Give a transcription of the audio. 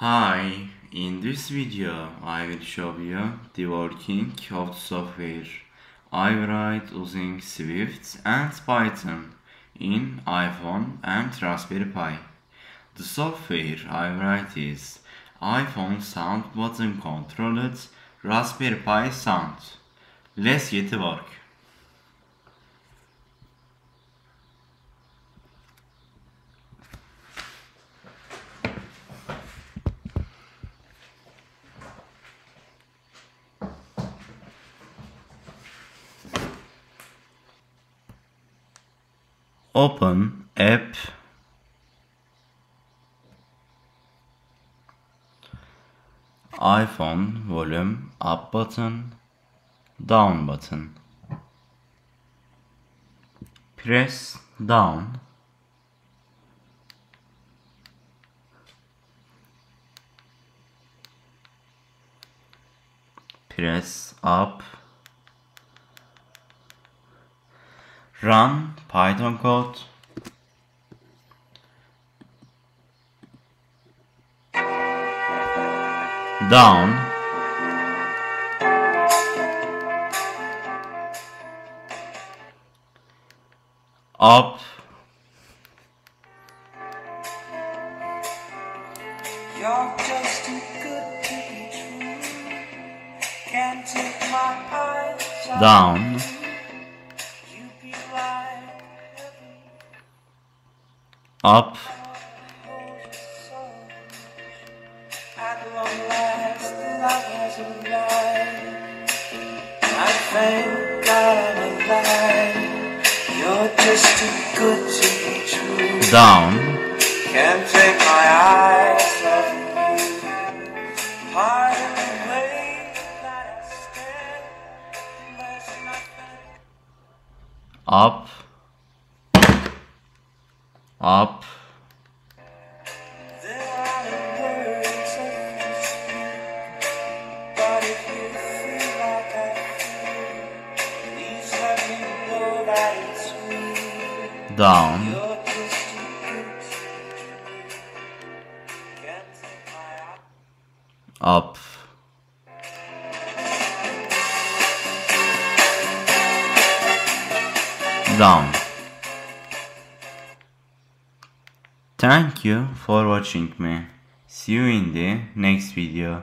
Hi, in this video I will show you the working of the software I write using Swift and Python in iPhone and Raspberry Pi. The software I write is iPhone Sound Button Controlled Raspberry Pi Sound. Let's get to work. Open App, iPhone Volume Up button, Down button. Press down. Press up. Run Python code. Down. Up. You're just too good to be true. Can't take my eyes off Down. you. Be like heaven. Up. Hold you so. At long last, love has arrived. I thank God I'm alive. You're just too good to be true. Down. Can't take my eyes off you. Pardon the way that I stand. There's nothing. Up. Up. There are no words of speak. But if you feel like I feel, please let me know that it's me. Down. You're just too good to be true. Can't take my eyes. Up. Down. Thank you for watching me. See you in the next video.